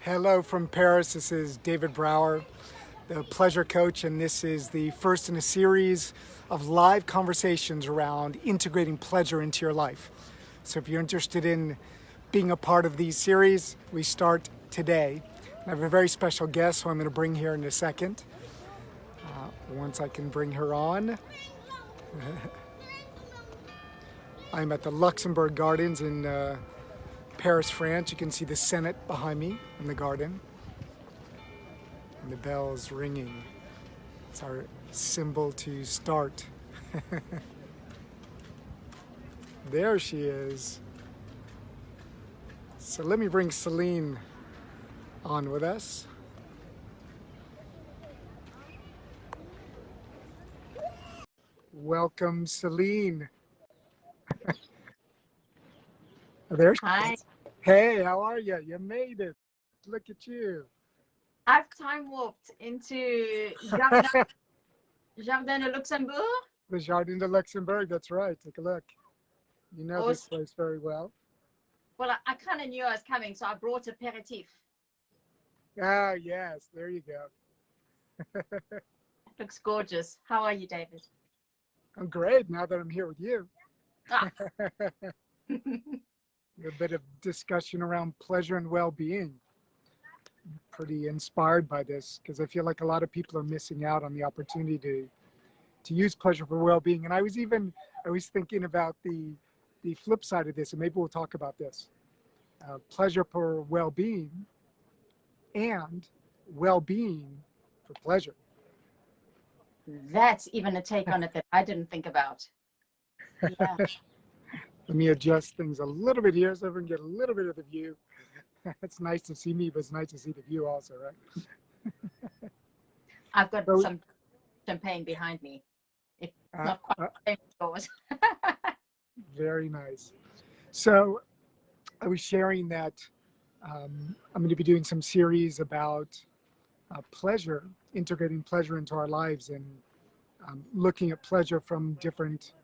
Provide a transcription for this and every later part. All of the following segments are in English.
Hello from Paris. This is David Brower, the pleasure coach, and this is the first in a series of live conversations around integrating pleasure into your life. So if you're interested in being a part of these series, we start today. I have a very special guest who I'm going to bring here in a second. Once I can bring her on. I'm at the Luxembourg Gardens in Paris, France. You can see the Senate behind me in the garden. And the bell's ringing. It's our symbol to start. There she is. So let me bring Celynn on with us. Welcome, Celynn. There she Hi. is. Hey, how are you? You made it. Look at you. I've time warped into Jardin de Luxembourg. The Jardin de Luxembourg, that's right. Take a look. You know this Awesome. place very well. Well, I kind of knew I was coming, so I brought aperitif. Ah, yes, there you go. It looks gorgeous. How are you, David? I'm great now that I'm here with you. Ah. A bit of discussion around pleasure and well-being. I'm pretty inspired by this because I feel like a lot of people are missing out on the opportunity to use pleasure for well-being. And I was thinking about the flip side of this, and maybe we'll talk about this. Pleasure for well-being and well-being for pleasure. That's even a take on it that I didn't think about. Yeah. Let me adjust things a little bit here so we can get a little bit of the view. It's nice to see me, but it's nice to see the view also, right? I've got some champagne behind me. It's not quite the same as yours. Very nice. So I was sharing that I'm going to be doing some series about pleasure, integrating pleasure into our lives, and looking at pleasure from different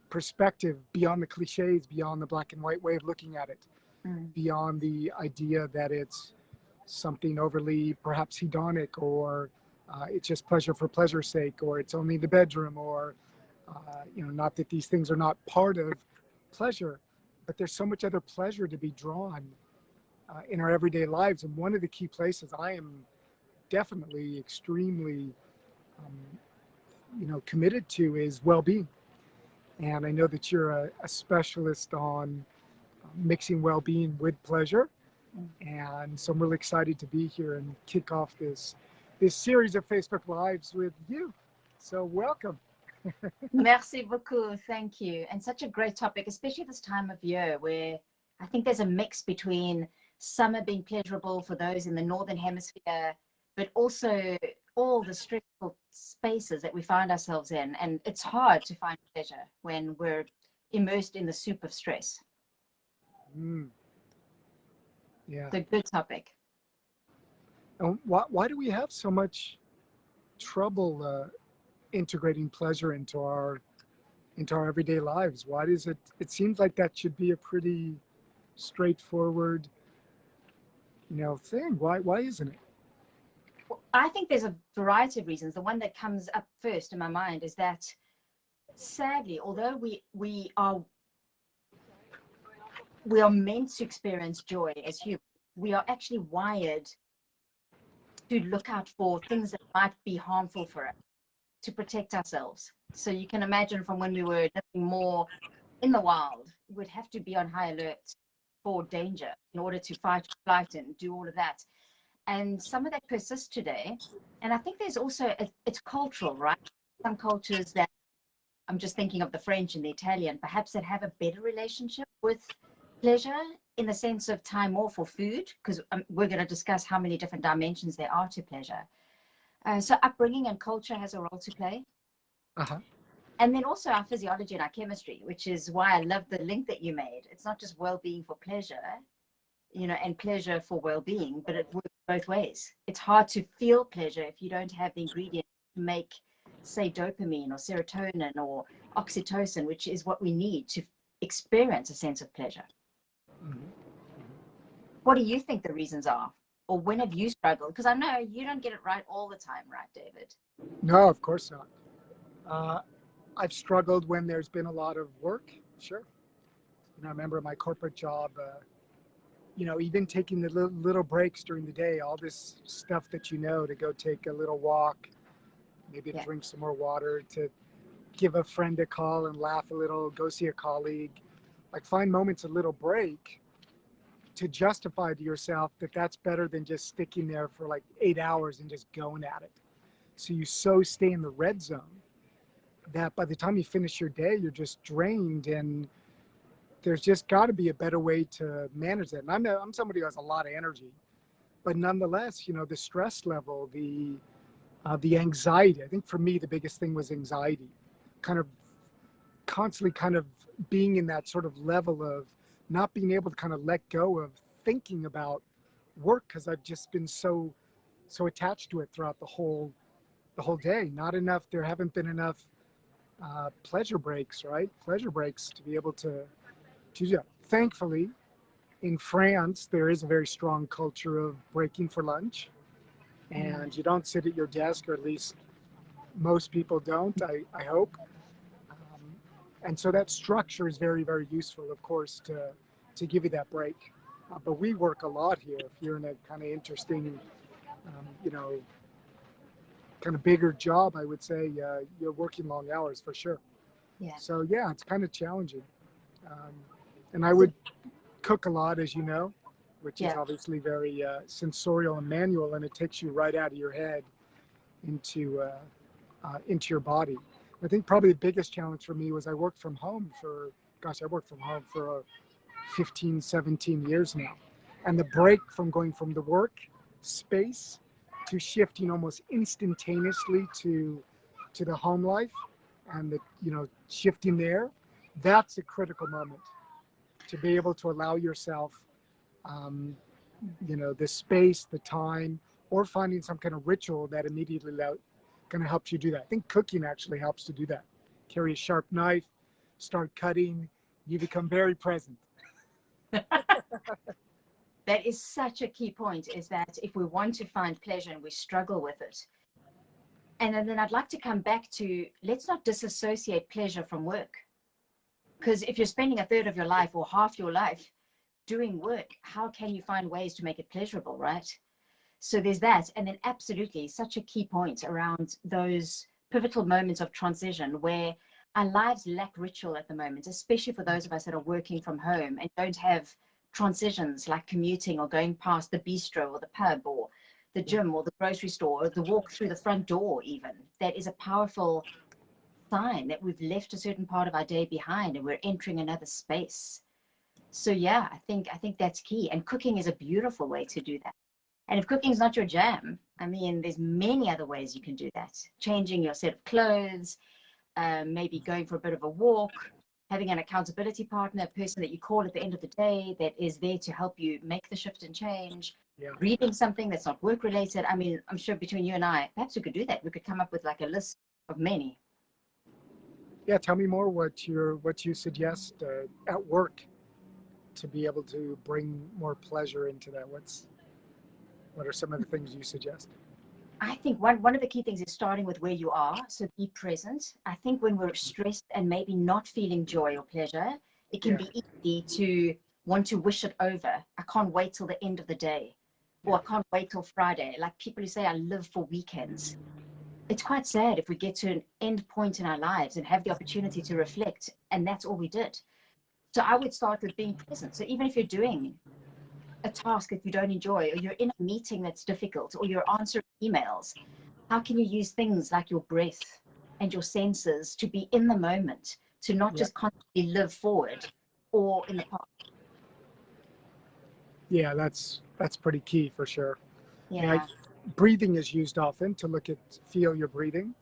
perspective, beyond the cliches, beyond the black and white way of looking at it, beyond the idea that it's something overly perhaps hedonic, or it's just pleasure for pleasure's sake, or it's only the bedroom, or not that these things are not part of pleasure, but there's so much other pleasure to be drawn in our everyday lives. And one of the key places I am definitely extremely committed to is well-being. And I know that you're a specialist on mixing well-being with pleasure. And so I'm really excited to be here and kick off this series of Facebook Lives with you. So welcome. Merci beaucoup. Thank you. And such a great topic, especially this time of year where I think there's a mix between summer being pleasurable for those in the Northern Hemisphere, but also all the stressful spaces that we find ourselves in. And it's hard to find pleasure when we're immersed in the soup of stress. Yeah. It's a good topic. And why do we have so much trouble integrating pleasure into our everyday lives? Why does it seems like that should be a pretty straightforward thing. Why isn't it? Well, I think there's a variety of reasons. The one that comes up first in my mind is that sadly, although we are meant to experience joy as humans, we are actually wired to look out for things that might be harmful for us, to protect ourselves. So you can imagine from when we were living more in the wild, we'd have to be on high alert for danger in order to fight, flight, and do all of that. And some of that persists today. And I think there's also, it's cultural, right? Some cultures that, I'm just thinking of the French and the Italian, perhaps that have a better relationship with pleasure in the sense of time off or food, because we're going to discuss how many different dimensions there are to pleasure. So upbringing and culture has a role to play. Uh-huh. And then also our physiology and our chemistry, which is why I love the link that you made. It's not just well-being for pleasure, and pleasure for well-being, but it works both ways. It's hard to feel pleasure if you don't have the ingredients to make, say, dopamine or serotonin or oxytocin, which is what we need to experience a sense of pleasure. Mm-hmm. What do you think the reasons are? Or when have you struggled? Because I know you don't get it right all the time, right, David? No, of course not. I've struggled when there's been a lot of work, sure. I remember my corporate job, even taking the little breaks during the day, all this stuff that to go take a little walk, maybe to Yeah. drink some more water, to give a friend a call and laugh a little, go see a colleague, like find moments, a little break to justify to yourself that that's better than just sticking there for like 8 hours and just going at it. So you stay in the red zone that by the time you finish your day, you're just drained, and there's just got to be a better way to manage that. And I'm somebody who has a lot of energy, but nonetheless, the stress level, the anxiety. I think for me, the biggest thing was anxiety, kind of constantly kind of being in that sort of level of not being able to kind of let go of thinking about work because I've just been so attached to it throughout the whole day. There haven't been enough pleasure breaks, right? Pleasure breaks to be able to do that. Thankfully, in France, there is a very strong culture of breaking for lunch, and you don't sit at your desk, or at least most people don't, I hope. And so that structure is very, very useful, of course, to give you that break. But we work a lot here. If you're in a kind of interesting, kind of bigger job, I would say you're working long hours for sure. Yeah. So yeah, it's kind of challenging. And I would cook a lot, as you know, which is obviously very sensorial and manual, and it takes you right out of your head into your body. I think probably the biggest challenge for me was I worked from home for 15, 17 years now. And the break from going from the work space to shifting almost instantaneously to the home life and shifting there, that's a critical moment to be able to allow yourself, the space, the time, or finding some kind of ritual that immediately kind of helps you do that. I think cooking actually helps to do that. Carry a sharp knife, start cutting, you become very present. That is such a key point, is that if we want to find pleasure and we struggle with it. And then I'd like to come back to, let's not disassociate pleasure from work. Because if you're spending a third of your life or half your life doing work, how can you find ways to make it pleasurable, right? So there's that. And then absolutely such a key point around those pivotal moments of transition where our lives lack ritual at the moment, especially for those of us that are working from home and don't have transitions like commuting or going past the bistro or the pub or the gym or the grocery store or the walk through the front door even. That is a powerful sign that we've left a certain part of our day behind and we're entering another space. So yeah, I think that's key. And cooking is a beautiful way to do that. And if cooking is not your jam, I mean, there's many other ways you can do that. Changing your set of clothes, maybe going for a bit of a walk, having an accountability partner, a person that you call at the end of the day that is there to help you make the shift and change, reading something that's not work related. I mean, I'm sure between you and I, perhaps we could do that. We could come up with like a list of many. Yeah, tell me more what you suggest at work to be able to bring more pleasure into that. What are some of the things you suggest? I think one of the key things is starting with where you are. So be present. I think when we're stressed and maybe not feeling joy or pleasure, it can be easy to want to wish it over. I can't wait till the end of the day, or I can't wait till Friday. Like people who say I live for weekends. It's quite sad if we get to an end point in our lives and have the opportunity to reflect, and that's all we did. So I would start with being present. So even if you're doing a task that you don't enjoy, or you're in a meeting that's difficult, or you're answering emails, how can you use things like your breath and your senses to be in the moment, to not just constantly live forward or in the past? Yeah, that's pretty key for sure. Yeah. Breathing is used often to feel your breathing.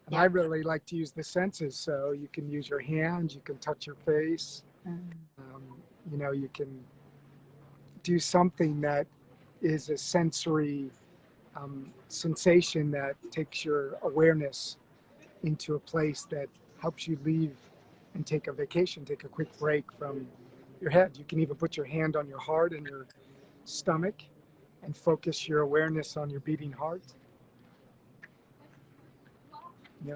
And I really like to use the senses. So you can use your hands, you can touch your face, you can do something that is a sensory sensation that takes your awareness into a place that helps you leave and take a vacation, take a quick break from your head. You can even put your hand on your heart and your stomach and focus your awareness on your beating heart.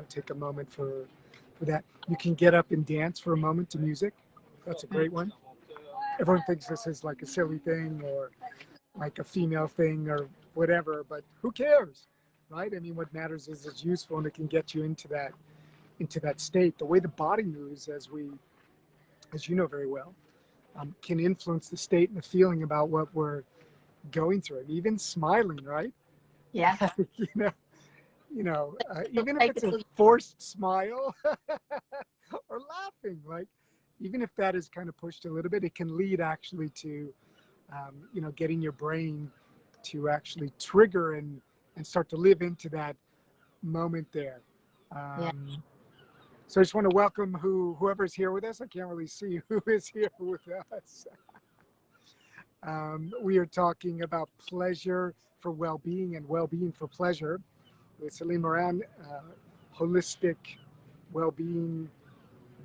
Take a moment for that. You can get up and dance for a moment to music. That's a great one. Everyone thinks this is like a silly thing or like a female thing or whatever, but who cares, right? I mean, what matters is it's useful and it can get you into that state. The way the body moves, as you know very well, can influence the state and the feeling about what we're going through. And even smiling, right? Yeah. Even if it's a forced smile or laughing, like even if that is kind of pushed a little bit, it can lead actually to, getting your brain to actually trigger and start to live into that moment there. So I just want to welcome whoever's here with us. I can't really see who is here with us. We are talking about pleasure for well-being and well-being for pleasure with Celynn Morin, holistic well-being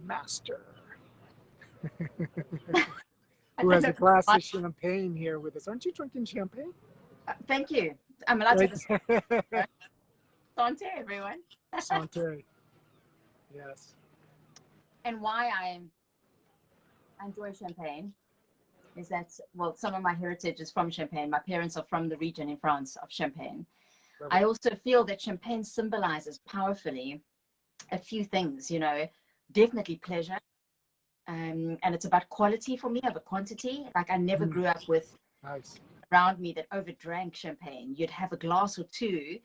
master, who has a glass of champagne here with us. Aren't you drinking champagne? Thank you. I'm allowed to just Santé, everyone. Santé. Yes. And why I enjoy champagne is that, well, some of my heritage is from Champagne. My parents are from the region in France of Champagne. I also feel that champagne symbolizes powerfully a few things, definitely pleasure. And it's about quality for me over quantity. Like I never grew up with around me that overdrank champagne. You'd have a glass or two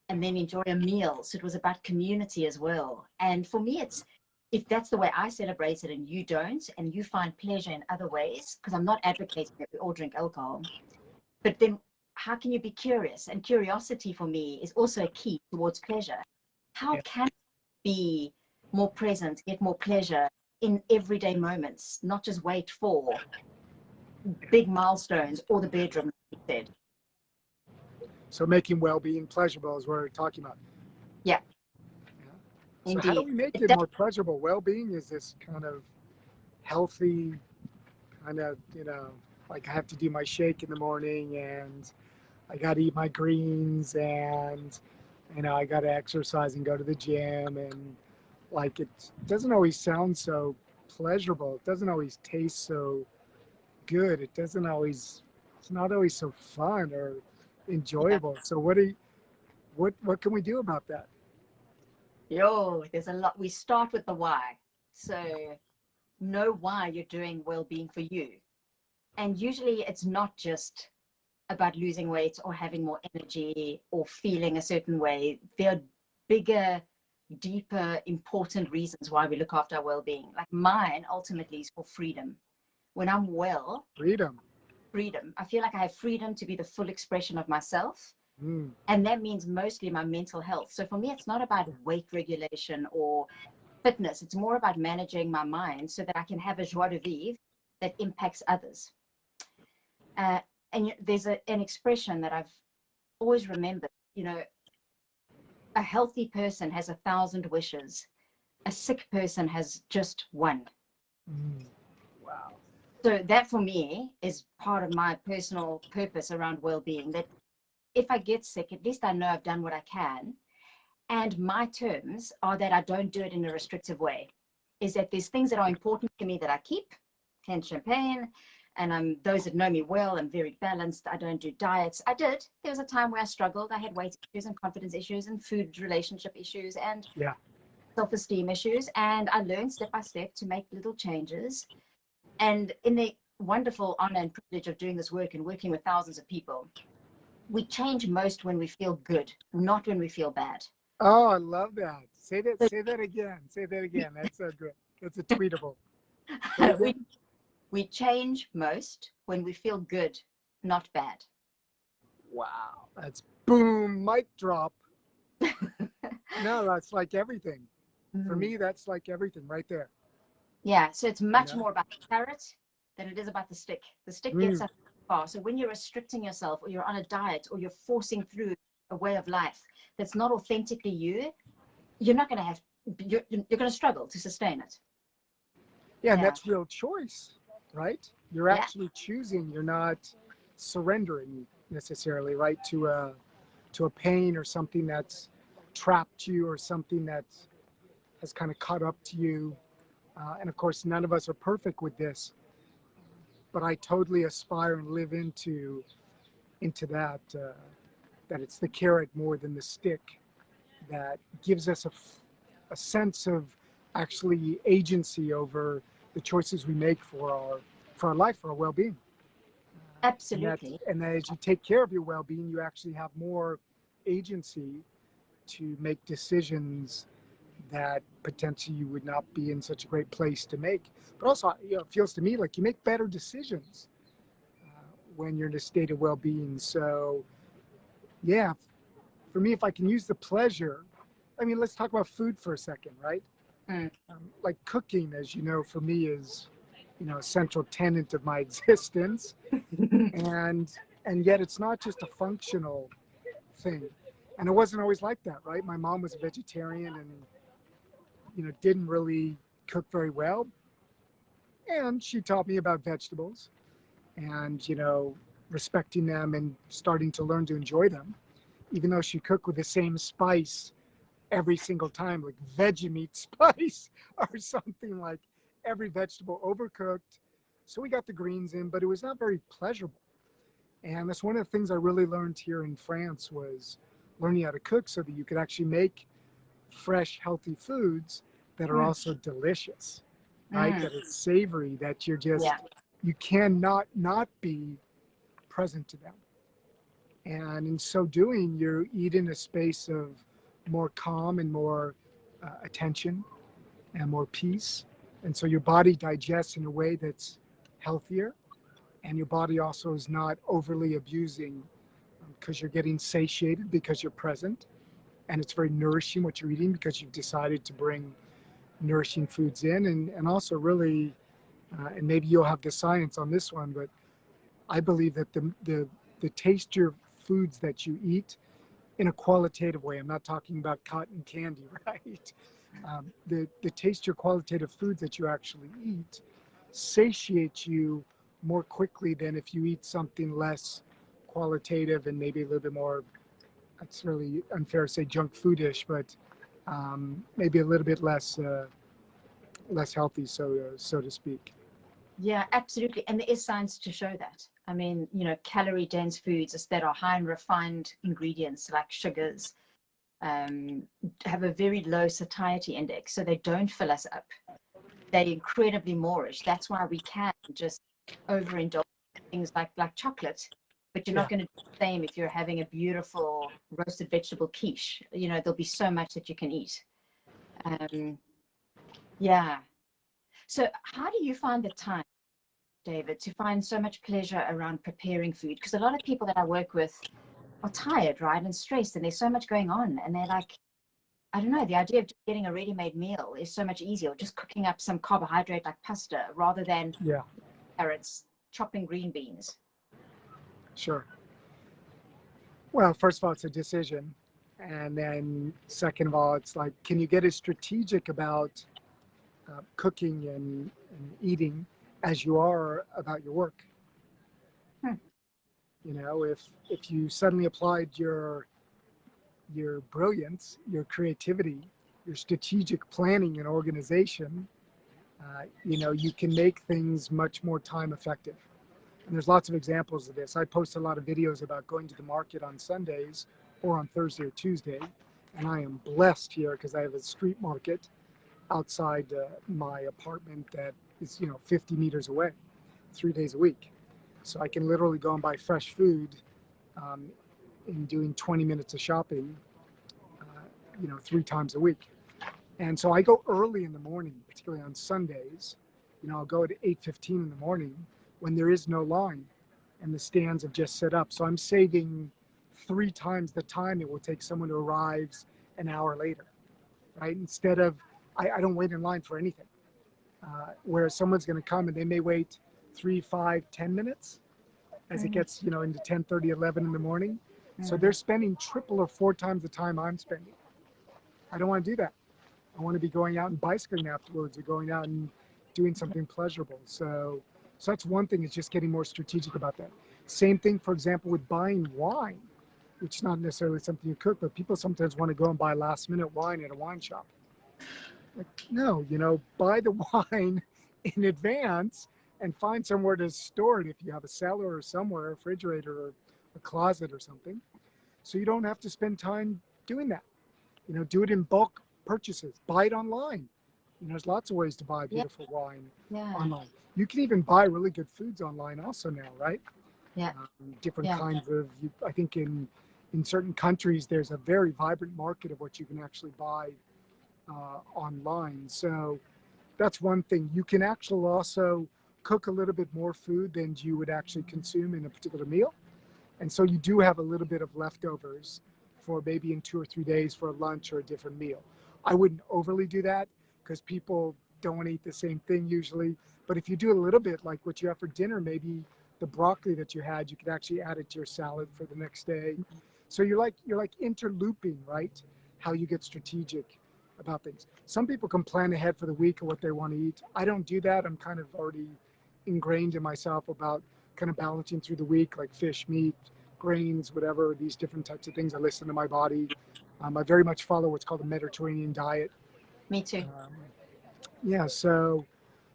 and then enjoy a meal. So it was about community as well. And for me, if that's the way I celebrate it and you don't, and you find pleasure in other ways, because I'm not advocating that we all drink alcohol, but then how can you be curious? And curiosity for me is also a key towards pleasure. How can you be more present, get more pleasure in everyday moments, not just wait for big milestones or the bedroom, like you said. So making well-being pleasurable is what we're talking about. Yeah. So indeed. How do we make it more pleasurable? Well-being is this kind of healthy, kind of, like I have to do my shake in the morning and I got to eat my greens and, I got to exercise and go to the gym, and like it doesn't always sound so pleasurable. It doesn't always taste so good. It's not always so fun or enjoyable. So what can we do about that? There's a lot. We start with the why. So know why you're doing well-being for you. And usually it's not just about losing weight or having more energy or feeling a certain way. There are bigger, deeper, important reasons why we look after our well-being. Like mine ultimately is for freedom. When I'm well, freedom. I feel like I have freedom to be the full expression of myself. And that means mostly my mental health. So for me, it's not about weight regulation or fitness. It's more about managing my mind so that I can have a joie de vivre that impacts others. And there's an expression that I've always remembered, a healthy person has 1,000 wishes. A sick person has just one. Wow. So that for me is part of my personal purpose around well-being, that if I get sick, at least I know I've done what I can. And my terms are that I don't do it in a restrictive way. Is that there's things that are important to me that I keep, hence champagne. And those that know me well, I'm very balanced. I don't do diets. There was a time where I struggled. I had weight issues and confidence issues and food relationship issues and self-esteem issues. And I learned step by step to make little changes. And in the wonderful honor and privilege of doing this work and working with thousands of people, we change most when we feel good, not when we feel bad. Oh, I love that. Say that again. That's so good. That's a tweetable. We change most when we feel good, not bad. Wow. That's boom, mic drop. No, that's like everything. For me, that's like everything right there. Yeah, so it's much more about the carrot than it is about the stick. The stick gets us far. So when you're restricting yourself or you're on a diet or you're forcing through a way of life that's not authentically you, you're not going to you're going to struggle to sustain it. Yeah, and that's real choice, right? You're actually choosing. You're not surrendering necessarily, right, to a pain or something that's trapped you or something that has kind of caught up to you. And of course, none of us are perfect with this, but I totally aspire and live into that, that it's the carrot more than the stick that gives us a sense of actually agency over the choices we make for our life, for our well-being. Absolutely. And that as you take care of your well-being, you actually have more agency to make decisions that potentially you would not be in such a great place to make. But also, it feels to me like you make better decisions when you're in a state of well-being. So, yeah, for me, if I can use the pleasure, I mean, let's talk about food for a second, right? Like cooking, as you know, for me is, a central tenet of my existence. And yet it's not just a functional thing. And it wasn't always like that, right? My mom was a vegetarian and, didn't really cook very well. And she taught me about vegetables and, respecting them and starting to learn to enjoy them, even though she cooked with the same spice every single time, like Vegemite spice or something, like every vegetable overcooked. So we got the greens in, but it was not very pleasurable. And that's one of the things I really learned here in France, was learning how to cook so that you could actually make fresh, healthy foods that are also delicious, right? That are savory, that you cannot not be present to them. And in so doing, you eat in a space of more calm and more attention and more peace. And so your body digests in a way that's healthier. And your body also is not overly abusing, because you're getting satiated because you're present. And it's very nourishing what you're eating because you've decided to bring nourishing foods in. And also really, and maybe you'll have the science on this one, but I believe that the tastier foods that you eat in a qualitative way, I'm not talking about cotton candy, right? The tastier qualitative foods that you actually eat satiate you more quickly than if you eat something less qualitative and maybe a little bit more, it's really unfair to say junk foodish, but maybe a little bit less healthy, so to speak. Yeah, absolutely. And there is science to show that. I mean, calorie dense foods that are high in refined ingredients like sugars have a very low satiety index, so they don't fill us up. They're incredibly moreish. That's why we can just overindulge in things like chocolate, but you're not going to do the same if you're having a beautiful roasted vegetable quiche. There'll be so much that you can eat. Yeah. So how do you find the time, David, to find so much pleasure around preparing food? Because a lot of people that I work with are tired, right, and stressed, and there's so much going on, and they're like, I don't know, the idea of just getting a ready-made meal is so much easier, or just cooking up some carbohydrate like pasta rather than carrots, chopping green beans. Sure. Well, first of all, it's a decision. And then second of all, it's like, can you get as strategic about cooking and eating as you are about your work? If you suddenly applied your brilliance, your creativity, your strategic planning and organization, you can make things much more time effective. And there's lots of examples of this. I post a lot of videos about going to the market on Sundays or on Thursday or Tuesday. And I am blessed here because I have a street market outside my apartment that is, 50 meters away, 3 days a week. So I can literally go and buy fresh food in doing 20 minutes of shopping, 3 times a week. And so I go early in the morning, particularly on Sundays. I'll go at 8:15 in the morning when there is no line and the stands have just set up. So I'm saving 3 times the time it will take someone to arrive an hour later, right? Instead of, I don't wait in line for anything. Whereas someone's going to come and they may wait 3, 5, 10 minutes as it gets, into 10:30, 11 in the morning. So they're spending triple or 4 times the time I'm spending. I don't want to do that. I want to be going out and bicycling afterwards or going out and doing something pleasurable. So that's one thing, is just getting more strategic about that. Same thing, for example, with buying wine, which is not necessarily something you cook, but people sometimes want to go and buy last minute wine at a wine shop. Like, no, buy the wine in advance and find somewhere to store it if you have a cellar or somewhere, a refrigerator or a closet or something. So you don't have to spend time doing that. Do it in bulk purchases. Buy it online. There's lots of ways to buy Yeah. beautiful wine Yeah. online. You can even buy really good foods online also now, right? Yeah. Different Yeah. kinds of, I think in certain countries, there's a very vibrant market of what you can actually buy online. So that's one thing. You can actually also cook a little bit more food than you would actually consume in a particular meal. And so you do have a little bit of leftovers for maybe in 2 or 3 days for a lunch or a different meal. I wouldn't overly do that because people don't eat the same thing usually. But if you do a little bit like what you have for dinner, maybe the broccoli that you had, you could actually add it to your salad for the next day. So you're like interlooping, right? How you get strategic about things. Some people can plan ahead for the week of what they want to eat. I don't do that. I'm kind of already ingrained in myself about kind of balancing through the week, like fish, meat, grains, whatever, these different types of things. I listen to my body. I very much follow what's called a Mediterranean diet. Me too. Yeah, so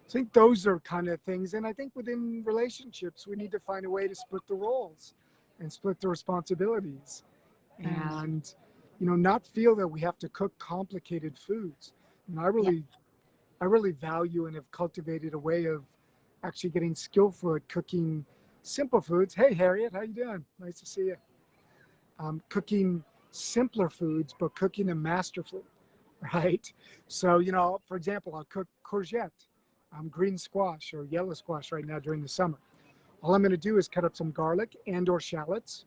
I think those are kind of things. And I think within relationships, we need to find a way to split the roles and split the responsibilities and, not feel that we have to cook complicated foods. And Yeah. I really value and have cultivated a way of actually getting skillful at cooking simple foods. Hey, Harriet, how you doing? Nice to see you. Cooking simpler foods, but cooking them masterfully, right? So, for example, I'll cook courgette, green squash or yellow squash right now during the summer. All I'm going to do is cut up some garlic and or shallots.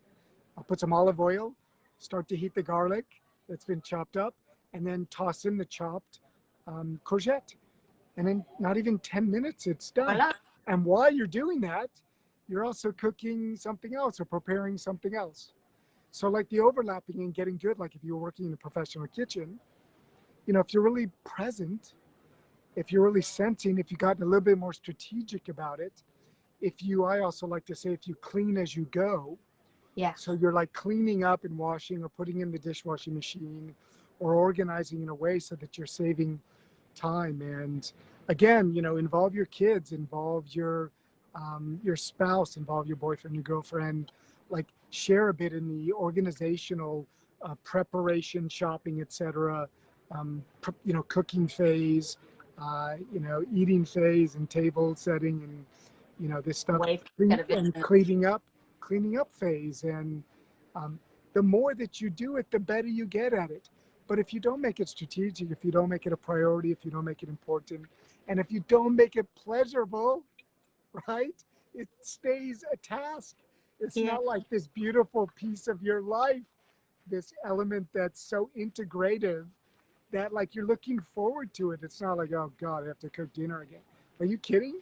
I'll put some olive oil, start to heat the garlic that's been chopped up, and then toss in the chopped courgette. And in not even 10 minutes, it's done. Voila. And while you're doing that, you're also cooking something else or preparing something else. So like the overlapping and getting good, like if you were working in a professional kitchen, if you're really present, if you're really sensing, if you got a little bit more strategic about it, I also like to say, if you clean as you go, Yeah. so you're like cleaning up and washing or putting in the dishwashing machine or organizing in a way so that you're saving time. And again, involve your kids, involve your spouse, involve your boyfriend, your girlfriend, like share a bit in the organizational preparation, shopping, etc. Cooking phase, eating phase and table setting and, this stuff Away from and television. cleaning up phase. And the more that you do it, the better you get at it. But if you don't make it strategic, if you don't make it a priority, if you don't make it important, and if you don't make it pleasurable, right, it stays a task. It's Yeah. not like this beautiful piece of your life, this element that's so integrative that like you're looking forward to it. It's not like, oh God, I have to cook dinner again. Are you kidding?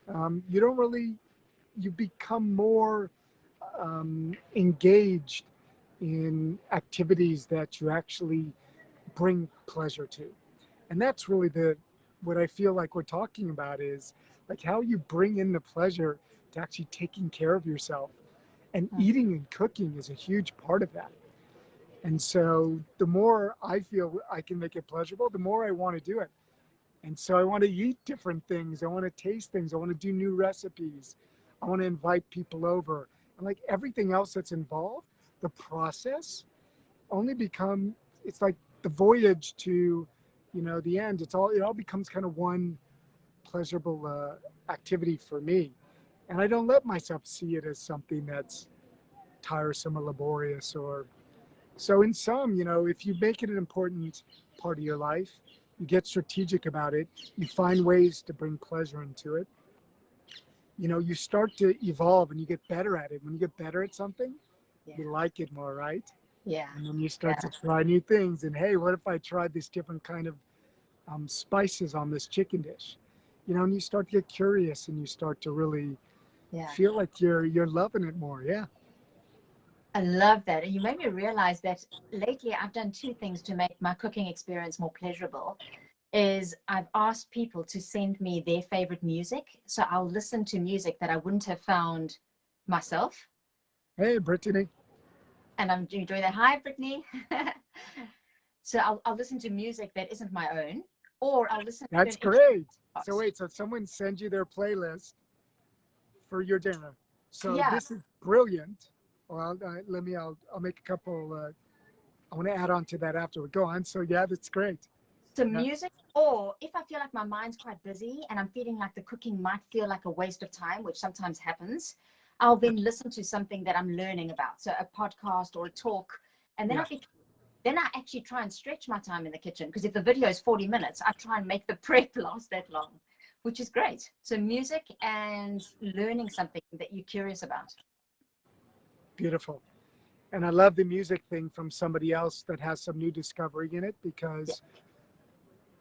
You don't really, you become more engaged in activities that you actually bring pleasure to. And that's really what I feel like we're talking about is like how you bring in the pleasure to actually taking care of yourself. And eating and cooking is a huge part of that. And so the more I feel I can make it pleasurable, the more I want to do it. And so I want to eat different things. I want to taste things. I want to do new recipes. I want to invite people over. And like everything else that's involved, the process only it's like the voyage to, the end. It all becomes kind of one pleasurable activity for me. And I don't let myself see it as something that's tiresome or laborious or so in some, if you make it an important part of your life, you get strategic about it, you find ways to bring pleasure into it, you start to evolve and you get better at it. When you get better at something, Yeah. you like it more, right? Yeah. And then you start to try new things. And hey, what if I tried this different kind of spices on this chicken dish? And you start to get curious and you start to really feel like you're loving it more. Yeah. I love that. And you made me realize that lately I've done two things to make my cooking experience more pleasurable. Is I've asked people to send me their favorite music. So I'll listen to music that I wouldn't have found myself. Hey, Brittany. And I'm enjoying that. Hi, Brittany. So I'll listen to music that isn't my own, or I'll listen to That's an great. So podcast. wait, so someone sends you their playlist for your dinner. So Yeah. this is brilliant. Well, I'll make a couple. I want to add on to that afterward. Go on. So yeah, that's great. So Yeah. music, or if I feel like my mind's quite busy and I'm feeling like the cooking might feel like a waste of time, which sometimes happens, I'll then listen to something that I'm learning about. So a podcast or a talk, and then Yeah. then I actually try and stretch my time in the kitchen, because if the video is 40 minutes, I try and make the prep last that long, which is great. So music and learning something that you're curious about. Beautiful. And I love the music thing from somebody else that has some new discovery in it, Yeah. because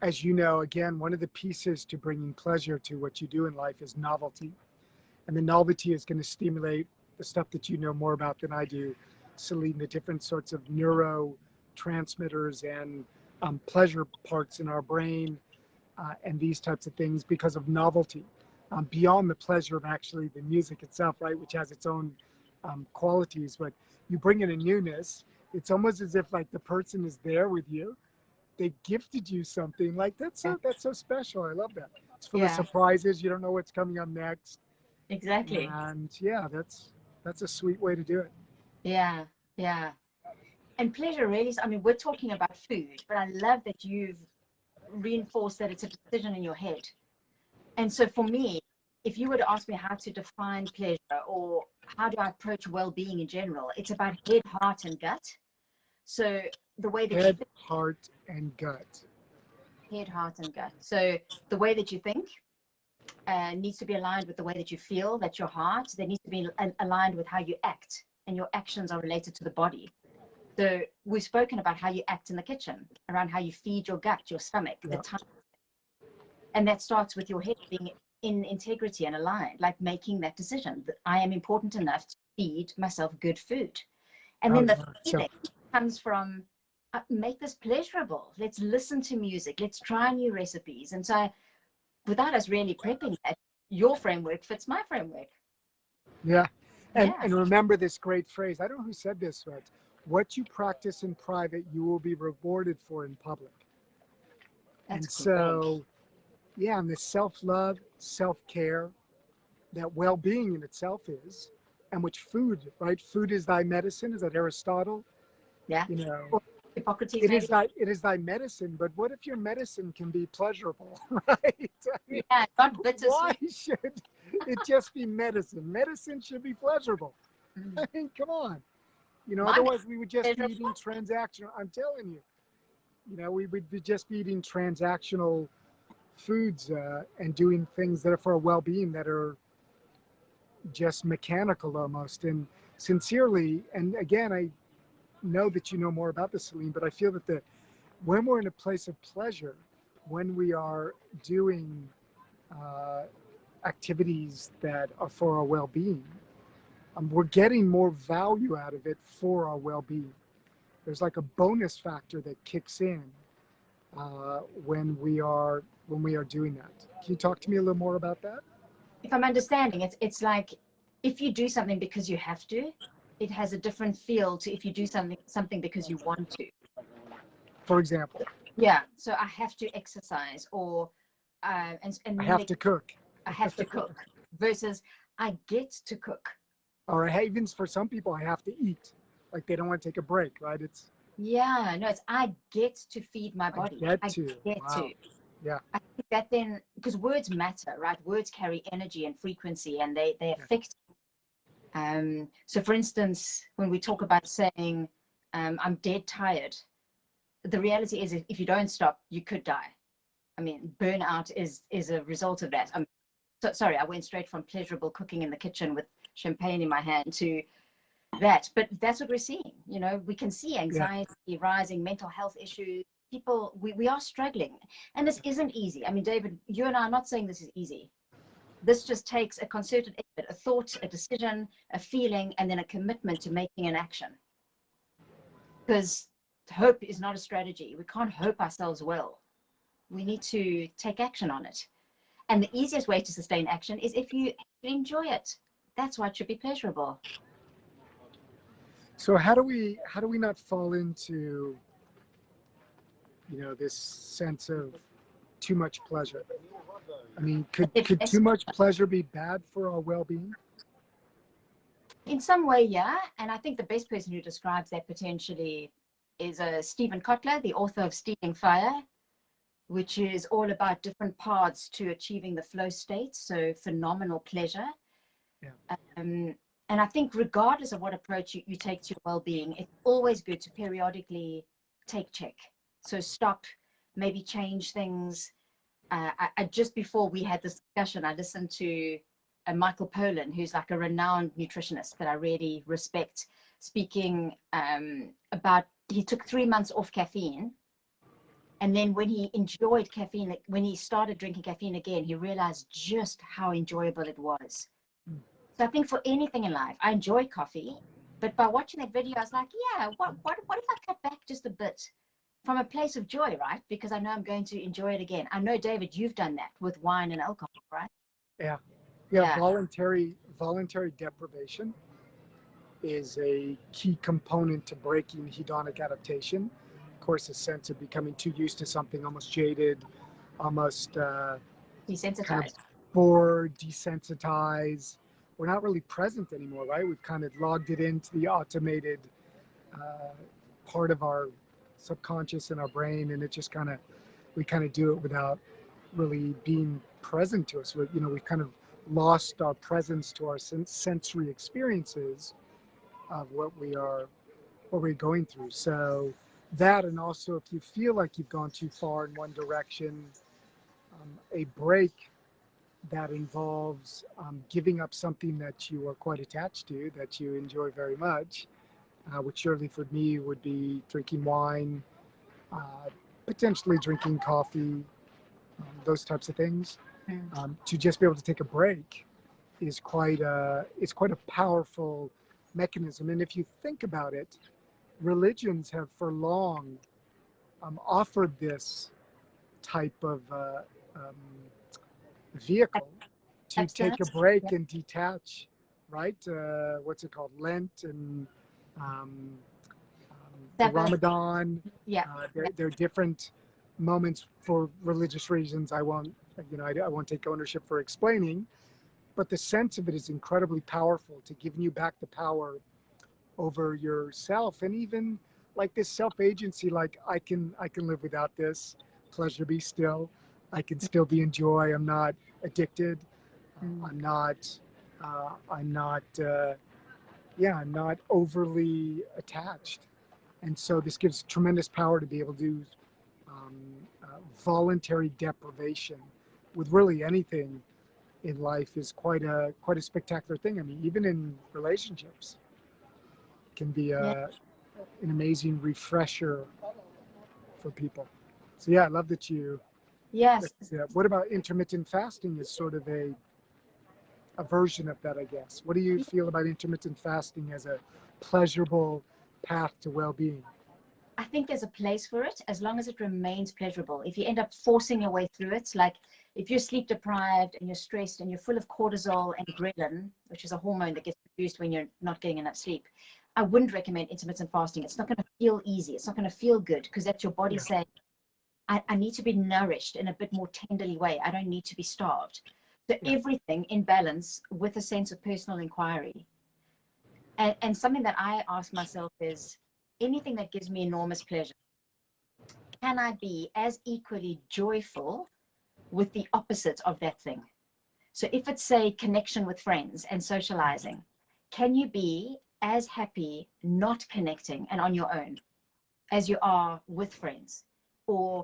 as you know, again, one of the pieces to bringing pleasure to what you do in life is novelty. And the novelty is going to stimulate the stuff that you know more about than I do, Celynn, the different sorts of neurotransmitters and pleasure parts in our brain, and these types of things because of novelty, beyond the pleasure of actually the music itself, right, which has its own qualities. But you bring in a newness. It's almost as if like the person is there with you. They gifted you something like that's so special. I love that. It's full of Yeah, surprises. You don't know what's coming up next. exactly. And yeah, that's a sweet way to do it. Yeah, yeah. And pleasure really is, I mean, we're talking about food, but I love that you've reinforced that it's a decision in your head. And so for me, if you were to ask me how to define pleasure, or how do I approach well-being in general, it's about head, heart, and gut. So the way that you Head, think, heart, and gut. head, heart, and gut. So the way that you think needs to be aligned with the way that you feel, that's your heart. That needs to be aligned with how you act, and your actions are related to the body. So we've spoken about how you act in the kitchen, around how you feed your gut, your stomach, the Yeah, time. And that starts with your head being in integrity and aligned, like making that decision that I am important enough to feed myself good food. And then the so feeling comes from, make this pleasurable. Let's listen to music. Let's try new recipes. And so without us really prepping that, your framework fits my framework. yeah, Yeah, and remember this great phrase. I don't know who said this, but what you practice in private, you will be rewarded for in public. that's And great. so, yeah, and this self-love, self-care, that well-being in itself is, and which food, right? Food is thy medicine. Is that Aristotle? Yeah. You know, Or Hippocrates, it is maybe. thy medicine. But what if your medicine can be pleasurable, right? I mean, Yeah, not why bittersweet. should it just be medicine? Medicine should be pleasurable. I mean, come on. My Otherwise we would just be eating pleasurable. transactional. I'm telling you, we would be just be eating transactional foods, and doing things that are for our well-being that are just mechanical almost. And sincerely, and again, I know that you know more about this, Celynn, but I feel that when we're in a place of pleasure, when we are doing uh, activities that are for our well-being, we're getting more value out of it for our well-being. There's like a bonus factor that kicks in when we are doing that. Can you talk to me a little more about that? If I'm understanding, it's like if you do something because you have to, it has a different feel to if you do something because you want to. For example, Yeah. So I have to exercise, or and I me have make to cook, I have to cook, versus I get to cook. or even for some people, I have to eat. Like they don't want to take a break, right? It's Yeah. No, it's I get to feed my I body. get I to. get Wow. to. Yeah. I think that then, because words matter, right? Words carry energy and frequency, and they Yeah. affect. So for instance, when we talk about saying, I'm dead tired, the reality is if you don't stop, you could die. I mean, burnout is a result of that. Sorry, I went straight from pleasurable cooking in the kitchen with champagne in my hand to that. But that's what we're seeing. We can see Yeah. anxiety rising, mental health issues. People, we are struggling. And this isn't easy. I mean, David, you and I are not saying this is easy. This just takes a concerted effort, a thought, a decision, a feeling, and then a commitment to making an action. Because hope is not a strategy. We can't hope ourselves well. We need to take action on it. And the easiest way to sustain action is if you enjoy it. That's why it should be pleasurable. So how do we not fall into, you know, this sense of too much pleasure? I mean, could too much pleasure be bad for our well-being? In some way, yeah. And I think the best person who describes that potentially is Stephen Kotler, the author of Stealing Fire, which is all about different paths to achieving the flow state. So phenomenal pleasure. Yeah. And I think regardless of what approach you take to your well-being, it's always good to periodically take check. So stop, maybe change things. I just before we had this discussion, I listened to Michael Pollan, who's like a renowned nutritionist that I really respect, speaking about he took 3 months off caffeine. And then when he enjoyed caffeine, when he started drinking caffeine again, he realized just how enjoyable it was. So I think for anything in life, I enjoy coffee, but by watching that video, I was like, yeah, what if I cut back just a bit from a place of joy, right? Because I know I'm going to enjoy it again. I know, David, you've done that with wine and alcohol, right? Yeah. Voluntary deprivation is a key component to breaking hedonic adaptation. Of course, a sense of becoming too used to something, almost jaded, almost Desensitized. kind of bored, desensitized. We're not really present anymore, right? We've kind of logged it into the automated part of our subconscious in our brain, and it just we kind of do it without really being present to us. We've kind of lost our presence to our sensory experiences of what we're going through. So that, and also if you feel like you've gone too far in one direction, a break that involves giving up something that you are quite attached to, that you enjoy very much, which surely for me would be drinking wine, potentially drinking coffee, those types of things. To just be able to take a break is quite a powerful mechanism. And if you think about it, religions have for long offered this type of vehicle to take a break and detach, right? What's it called? Lent and the Ramadan. There are different moments for religious reasons. I won't take ownership for explaining, but the sense of it is incredibly powerful to giving you back the power over yourself, and even like this self-agency, like I can live without this. Pleasure be still. I can still be in joy. I'm not addicted. I'm not overly attached. And so this gives tremendous power to be able to do voluntary deprivation with really anything in life is quite a spectacular thing. I mean, even in relationships, it can be an amazing refresher for people. So yeah, I love that you. Yes. What about intermittent fasting? Is sort of a version of that, I guess. What do you feel about intermittent fasting as a pleasurable path to well-being? I think there's a place for it as long as it remains pleasurable. If you end up forcing your way through it, like if you're sleep deprived and you're stressed and you're full of cortisol and ghrelin, which is a hormone that gets produced when you're not getting enough sleep, I wouldn't recommend intermittent fasting. It's not going to feel easy. It's not going to feel good because that's your body saying, I need to be nourished in a bit more tenderly way. I don't need to be starved. So everything in balance with a sense of personal inquiry. And something that I ask myself is, anything that gives me enormous pleasure, can I be as equally joyful with the opposite of that thing? So if it's, say, connection with friends and socializing, can you be as happy not connecting and on your own as you are with friends? Or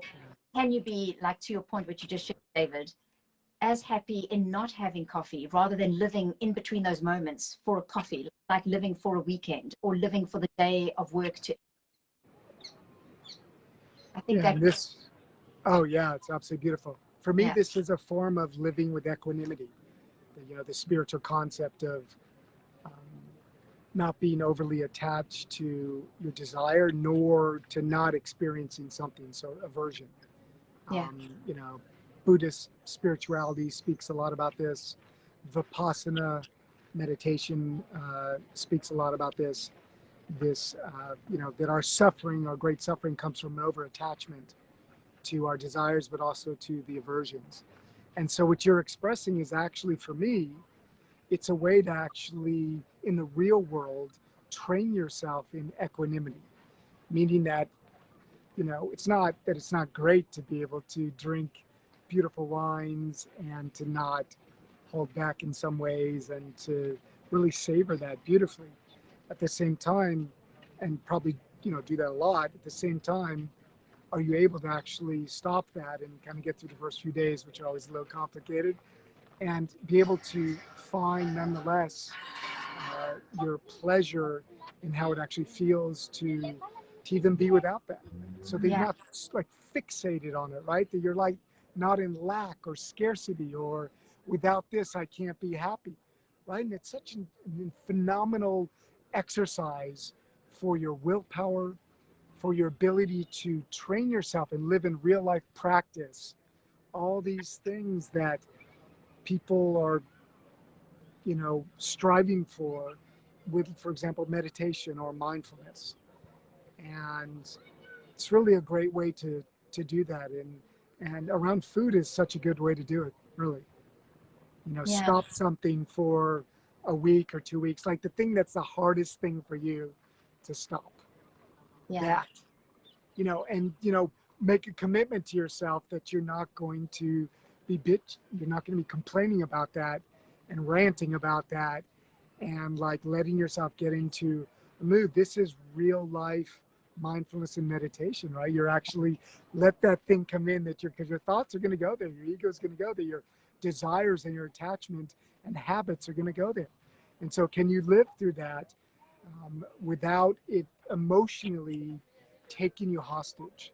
can you be, like to your point, which you just shared, David, as happy in not having coffee rather than living in between those moments for a coffee, like living for a weekend or living for the day of work to. I think it's absolutely beautiful. For me, this is a form of living with equanimity. The spiritual concept of not being overly attached to your desire, nor to not experiencing something, so aversion. Buddhist spirituality speaks a lot about this. Vipassana meditation speaks a lot about this. That our suffering, our great suffering, comes from over attachment to our desires, but also to the aversions. And so what you're expressing is actually, for me, it's a way to actually, in the real world, train yourself in equanimity, meaning that, it's not that it's not great to be able to drink beautiful wines and to not hold back in some ways and to really savor that beautifully. At the same time, and probably, do that a lot, at the same time, are you able to actually stop that and kind of get through the first few days, which are always a little complicated, and be able to find nonetheless your pleasure in how it actually feels to even be without that, so that you're Yeah. not like fixated on it, right? That you're like not in lack or scarcity or without this I can't be happy, right? And it's such a phenomenal exercise for your willpower, for your ability to train yourself and live in real life practice all these things that people are, striving for with, for example, meditation or mindfulness. And it's really a great way to do that. And around food is such a good way to do it, really. Yeah. Stop something for a week or 2 weeks, like the thing that's the hardest thing for you to stop. Yeah. That, and make a commitment to yourself that you're not going to you're not going to be complaining about that and ranting about that and like letting yourself get into a mood. This is real life mindfulness and meditation, right? You're actually let that thing come in, that because your thoughts are going to go there, your ego is going to go there, your desires and your attachment and habits are going to go there. And so can you live through that without it emotionally taking you hostage?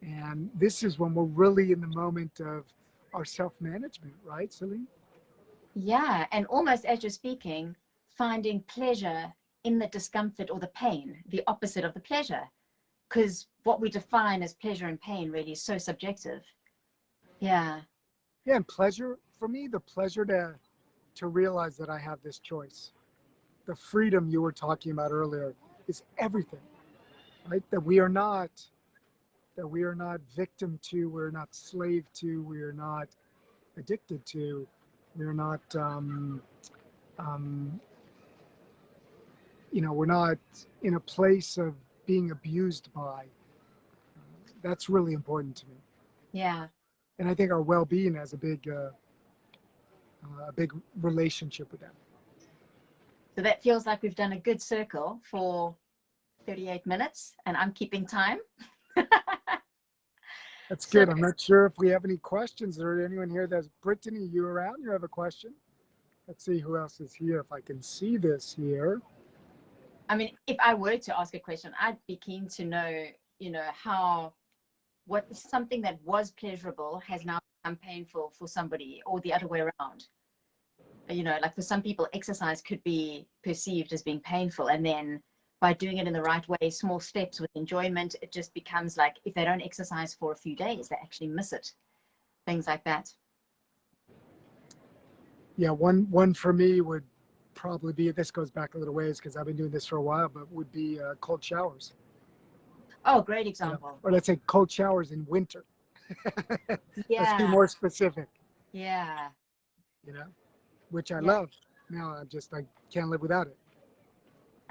And this is when we're really in the moment of our self-management, right, Celynn? Yeah. And almost as you're speaking, finding pleasure in the discomfort or the pain, the opposite of the pleasure. Because what we define as pleasure and pain really is so subjective. Yeah. Yeah, and pleasure, for me, the pleasure to realize that I have this choice. The freedom you were talking about earlier is everything, right? That we are not victim to, we're not slave to, we're not addicted to, we're not um, we're not in a place of being abused by. That's really important to me, Yeah. and I think our well-being has a big relationship with that. So that feels like we've done a good circle for 38 minutes and I'm keeping time. That's So good. I'm not sure if we have any questions or anyone here. That's Brittany. You around? You have a question? Let's see who else is here. If I can see this here. I mean, if I were to ask a question, I'd be keen to know, how what something that was pleasurable has now become painful for somebody, or the other way around. Like for some people, exercise could be perceived as being painful, and then by doing it in the right way, small steps with enjoyment, it just becomes like if they don't exercise for a few days, they actually miss it. Things like that. Yeah, one for me would probably be, this goes back a little ways because I've been doing this for a while, but would be cold showers. Oh, great example. Or let's say cold showers in winter. Let's be Yeah. more specific. Yeah. You know, which I Yeah. love. Now I can't live without it.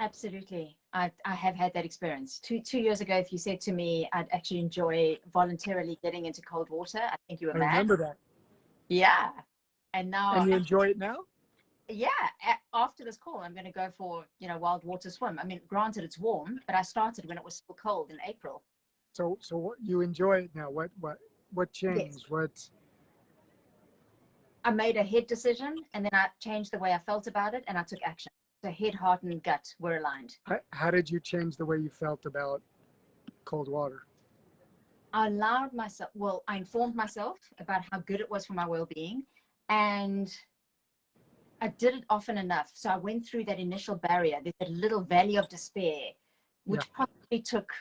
Absolutely. I have had that experience. Two years ago, if you said to me, I'd actually enjoy voluntarily getting into cold water, I think you were I mad. remember that. Yeah. And now, And you enjoy it now? yeah, after this call, I'm going to go for, wild water swim. I mean, granted, it's warm, but I started when it was still cold in April. So what, you enjoy it now? What Yes. changed? What? I made a head decision and then I changed the way I felt about it and I took action. So head, heart, and gut were aligned. How did you change the way you felt about cold water? I informed myself about how good it was for my well-being, and I did it often enough. So I went through that initial barrier, that little valley of despair, Yeah. which probably took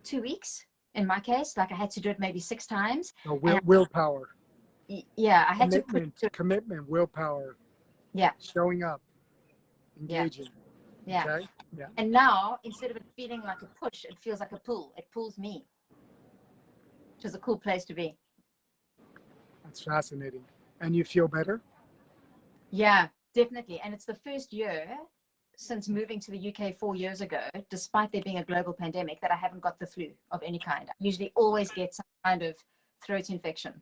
2 weeks in my case. Like I had to do it maybe 6 times. No, And willpower, I had to put commitment, willpower. Yeah. showing up, Yeah. engaging. Yeah. Okay. Yeah. And now, instead of it feeling like a push, it feels like a pull. It pulls me, which is a cool place to be. That's fascinating. And you feel better? Yeah, definitely. And it's the first year since moving to the UK 4 years ago, despite there being a global pandemic, that I haven't got the flu of any kind. I usually always get some kind of throat infection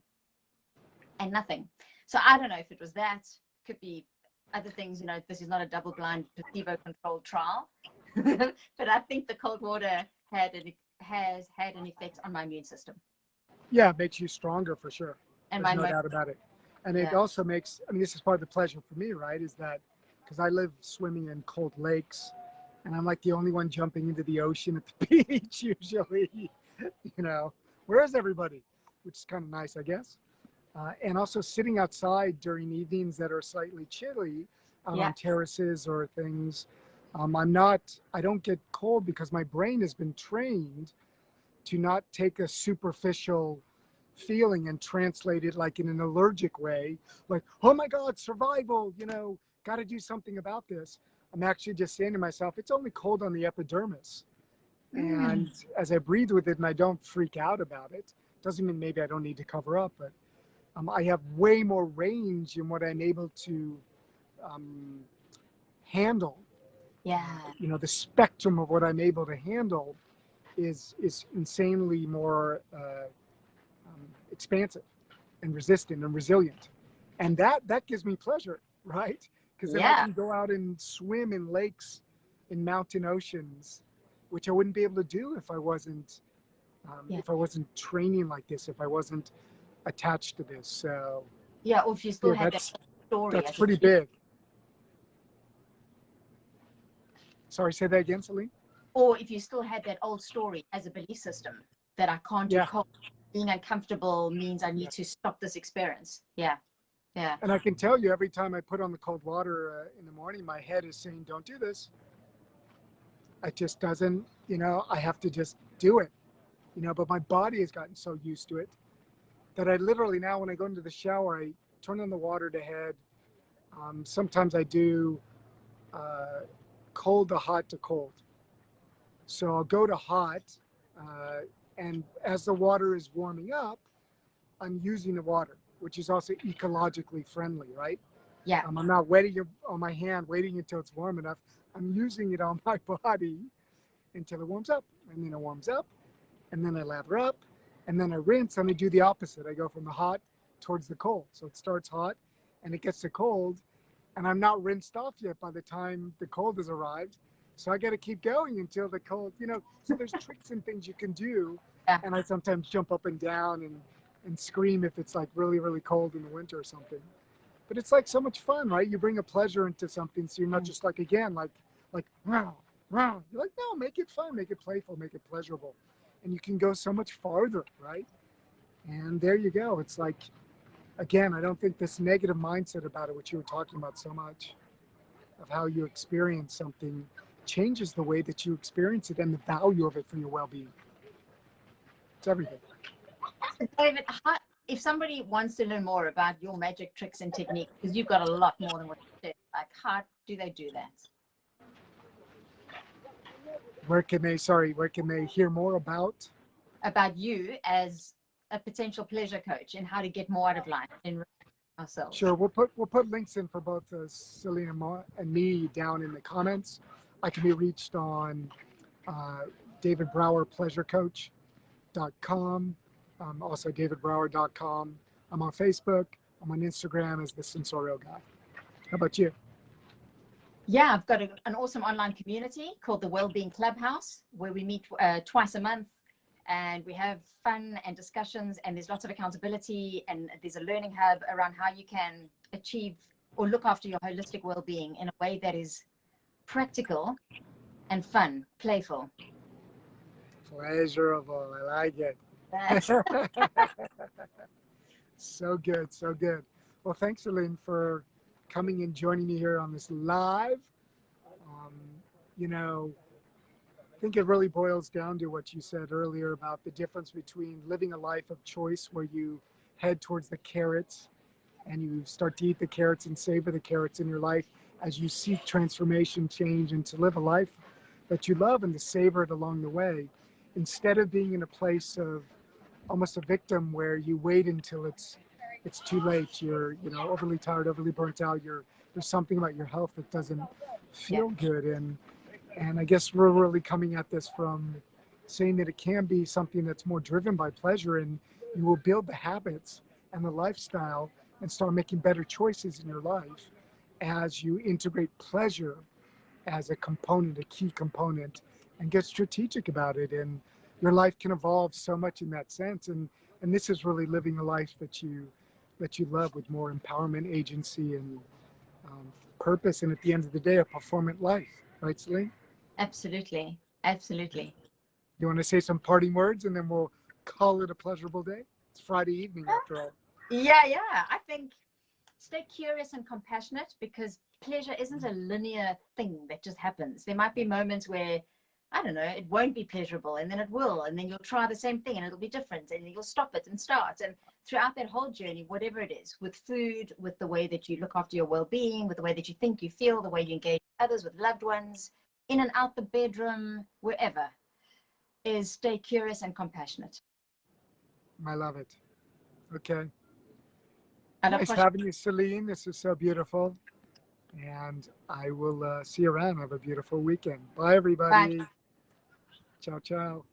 and nothing. So I don't know if it was that, could be other things. You know, this is not a double-blind, placebo-controlled trial, but I think the cold water has had an effect on my immune system. Yeah, it makes you stronger for sure. And There's no doubt about it. And it also makes, I mean, this is part of the pleasure for me, right? Is that because I live swimming in cold lakes and I'm like the only one jumping into the ocean at the beach usually, you know, where's everybody? Which is kind of nice, I guess. And also sitting outside during evenings that are slightly chilly on terraces or things. I don't get cold because my brain has been trained to not take a superficial feeling and translate it like in an allergic way, like, oh my God, survival, you know, got to do something about this. I'm actually just saying to myself, it's only cold on the epidermis. And as I breathe with it and I don't freak out about it, doesn't mean maybe I don't need to cover up, but I have way more range in what I'm able to handle. Yeah. You know, the spectrum of what I'm able to handle is insanely more expansive and resistant and resilient, and that gives me pleasure, right? Because then I can go out and swim in lakes, in mountain oceans, which I wouldn't be able to do if I wasn't training like this, if I wasn't attached to this. So or if you still had that story. That's pretty big. Sorry, say that again, Celynn. Or if you still had that old story as a belief system that I can't do cold, being uncomfortable means I need to stop this experience. Yeah. And I can tell you, every time I put on the cold water in the morning, my head is saying, don't do this. It just doesn't, you know, I have to just do it, you know, but my body has gotten so used to it that I literally now, when I go into the shower, I turn on the water to head. Sometimes I do cold to hot to cold. So I'll go to hot, and as the water is warming up, I'm using the water, which is also ecologically friendly, right? Yeah. I'm not wetting it on my hand, waiting until it's warm enough. I'm using it on my body until it warms up. And then it warms up, and then I lather up, and then I rinse, and I do the opposite. I go from the hot towards the cold. So it starts hot, and it gets to cold, and I'm not rinsed off yet by the time the cold has arrived. So I got to keep going until the cold, you know, so there's tricks and things you can do. And I sometimes jump up and down and scream if it's like really, really cold in the winter or something. But it's like so much fun, right? You bring a pleasure into something. So you're not just like, again, like, wow. You're like, no, make it fun, make it playful, make it pleasurable. And you can go so much farther, right? And there you go. It's like, again, I don't think this negative mindset about it, which you were talking about so much, of how you experience something, changes the way that you experience it and the value of it for your well-being. It's everything. David, if somebody wants to learn more about your magic tricks and techniques, because you've got a lot more than what you said, like how do they do that? Where can they hear more about you as a potential pleasure coach and how to get more out of life and ourselves? Sure, we'll put links in for both Celynn and me down in the comments. I can be reached on davidbrowerpleasurecoach.com, also davidbrower.com. I'm on Facebook. I'm on Instagram as the Sensorial Guy. How about you? Yeah, I've got an awesome online community called the Wellbeing Clubhouse, where we meet twice a month, and we have fun and discussions, and there's lots of accountability, and there's a learning hub around how you can achieve or look after your holistic well-being in a way that is practical and fun, playful. Pleasurable. I like it. So good, so good. Well, thanks, Celynn, for coming and joining me here on this live. You know, I think it really boils down to what you said earlier about the difference between living a life of choice where you head towards the carrots and you start to eat the carrots and savor the carrots in your life as you seek transformation, change, and to live a life that you love and to savor it along the way, instead of being in a place of almost a victim where you wait until it's too late. You're overly tired, overly burnt out. There's something about your health that doesn't feel good, and I guess we're really coming at this from saying that it can be something that's more driven by pleasure, and you will build the habits and the lifestyle and start making better choices in your life as you integrate pleasure as a component, a key component, and get strategic about it. And your life can evolve so much in that sense. And this is really living a life that you love, with more empowerment, agency, and purpose. And at the end of the day, a performant life, right, Celynn? Absolutely. Absolutely. You want to say some parting words, and then we'll call it a pleasurable day? It's Friday evening, after all. Yeah. I think stay curious and compassionate, because pleasure isn't a linear thing that just happens. There might be moments where, I don't know, it won't be pleasurable, and then it will, and then you'll try the same thing and it'll be different, and you'll stop it and start. And throughout that whole journey, whatever it is, with food, with the way that you look after your well-being, with the way that you think, you feel, the way you engage with others, with loved ones, in and out the bedroom, wherever, is stay curious and compassionate. I love it. Okay. I love Nice having you, Celynn. This is so beautiful. And I will see you around. Have a beautiful weekend. Bye, everybody. Bye. Ciao, ciao.